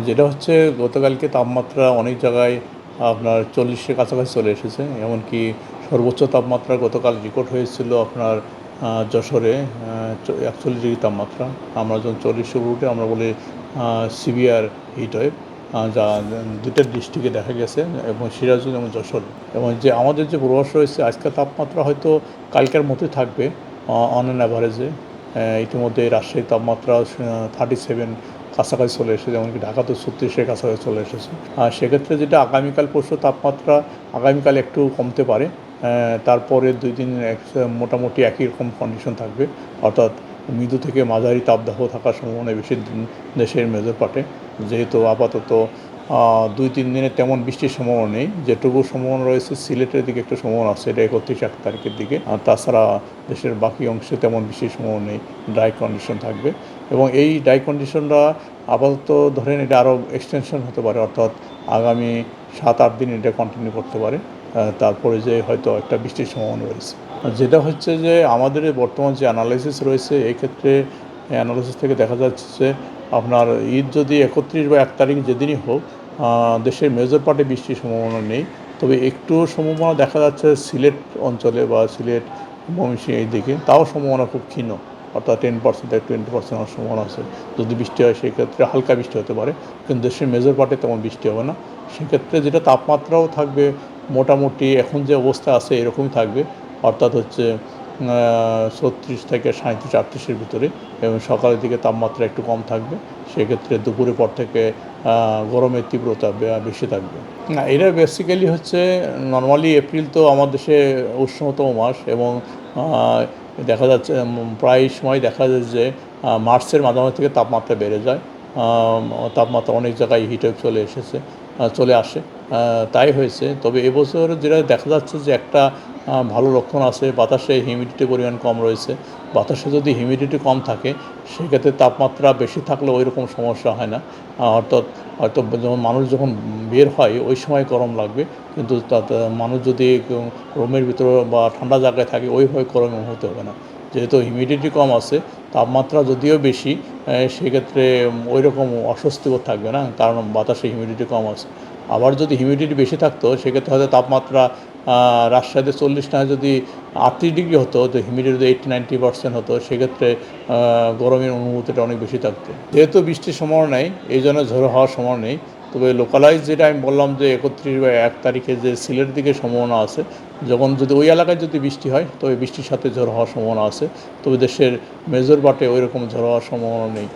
যেটা হচ্ছে গতকালকে তাপমাত্রা অনেক জায়গায় আপনার 40-এর কাছাকাছি চলে এসেছে। এমনকি সর্বোচ্চ তাপমাত্রা গতকাল রেকর্ড হয়েছিল আপনার যশোরে 41 ডিগ্রি তাপমাত্রা। আমরা যখন 40-এর উপরে উঠে আমরা বলি সিভিয়ার হিট ওয়েভ, যা দুইটা ডিস্ট্রিক্টে দেখা গেছে, এবং সিরাজগঞ্জ এবং যশোর। এবং যে আমাদের যে পূর্বাভাস রয়েছে আজকের তাপমাত্রা হয়তো কালকের মতোই থাকবে অন অ্যান অ্যাভারেজে। ইতিমধ্যে রাজশাহীর তাপমাত্রা 37 কাছাকাছি চলে এসেছে, এমনকি ঢাকাতে 36-এর কাছাকাছি চলে এসেছে। আর সেক্ষেত্রে যেটা আগামীকাল পরশু তাপমাত্রা আগামীকাল একটু কমতে পারে। তারপরে 2 দিন মোটামুটি একই রকম কন্ডিশন থাকবে, অর্থাৎ মৃদু থেকে মাঝারি তাপদাহ থাকার সম্ভাবনা বেশি দেশের মেজর পার্টে। যেহেতু আপাতত 2-3 দিনে তেমন বৃষ্টির সম্ভাবনা নেই, যেটুকু সম্ভাবনা রয়েছে সিলেটের দিকে একটু সম্ভাবনা আছে, এটা 31 তারিখের দিকে। আর তাছাড়া দেশের বাকি অংশে তেমন বৃষ্টির সম্ভাবনা নেই, ড্রাই কন্ডিশন থাকবে। এবং এই ড্রাই কন্ডিশনটা আপাতত ধরেন এটা আরও এক্সটেনশন হতে পারে, অর্থাৎ আগামী 7-8 দিন এটা কন্টিনিউ করতে পারে। তারপরে যে হয়তো একটা বৃষ্টির সম্ভাবনা রয়েছে। যেটা হচ্ছে যে আমাদের বর্তমান যে অ্যানালাইসিস রয়েছে, এই ক্ষেত্রে অ্যানালাইসিস থেকে দেখা যাচ্ছে যে আপনার ঈদ যদি 31 বা 1 তারিখ যেদিনই হোক, দেশের মেজর পার্টে বৃষ্টির সম্ভাবনা নেই। তবে একটু সম্ভাবনা দেখা যাচ্ছে সিলেট অঞ্চলে বা সিলেট ময়মনসিংহ এই দিকে, তাও সম্ভাবনা খুব ক্ষীণ, অর্থাৎ 10% থেকে 20% হওয়ার সম্ভাবনা আছে। যদি বৃষ্টি হয় সেক্ষেত্রে হালকা বৃষ্টি হতে পারে, কিন্তু দেশের মেজর পার্টে তেমন বৃষ্টি হবে না। সেক্ষেত্রে যেটা তাপমাত্রাও থাকবে মোটামুটি এখন যে অবস্থা আছে এরকমই থাকবে, অর্থাৎ হচ্ছে 36 থেকে 37-38-এর ভিতরে, এবং সকালের দিকে তাপমাত্রা একটু কম থাকবে। সেক্ষেত্রে দুপুরের পর থেকে গরমের তীব্রতা বেশি থাকবে। না, এটা বেসিক্যালি হচ্ছে নর্মালি এপ্রিল তো আমার দেশে উষ্ণতম মাস, এবং দেখা যাচ্ছে প্রায় সময় দেখা যায় যে মার্চের মাঝামাঝি থেকে তাপমাত্রা বেড়ে যায়। তাপমাত্রা অনেক জায়গায় হিটওয়েভ চলে আসে, তাই হয়েছে। তবে এবছর যেটা দেখা যাচ্ছে যে একটা ভালো লক্ষণ আছে, বাতাসে হিউমিডিটির পরিমাণ কম রয়েছে। বাতাসে যদি হিউমিডিটি কম থাকে সেক্ষেত্রে তাপমাত্রা বেশি থাকলে ওই রকম সমস্যা হয় না। অর্থাৎ হয়তো যখন মানুষ যখন বের হয় ওই সময় গরম লাগবে, কিন্তু মানুষ যদি রুমের ভিতরে বা ঠান্ডা জায়গায় থাকে ওইভাবে গরম অনুভূত হবে না। যেহেতু হিউমিডিটি কম আছে, তাপমাত্রা যদিও বেশি, সেক্ষেত্রে ওই রকম অস্বস্তিকর থাকবে না, কারণ বাতাসে হিউমিডিটি কম আছে। আবার যদি হিউমিডিটি বেশি থাকতো সেক্ষেত্রে হয়তো তাপমাত্রা রাজশাহীতে 40 না, যদি 38 ডিগ্রি হতো, তো হিউমিডিটি যদি 80-90% হতো, সেক্ষেত্রে গরমের অনুভূতিটা অনেক বেশি থাকতো। যেহেতু বৃষ্টির সম্ভাবনা নেই, এই জন্য ঝড়ো হওয়ার সম্ভাবনা নেই। তবে লোকালাইজ যেটা আমি বললাম যে 31 বা 1 তারিখে যে সিলেটের দিকে সম্ভাবনা আছে, যখন যদি ওই এলাকায় যদি বৃষ্টি হয় তবে বৃষ্টির সাথে ঝড়ো হওয়ার সম্ভাবনা আছে। তবে দেশের মেজর পার্টে ওই রকম ঝড়ো হওয়ার সম্ভাবনা নেই।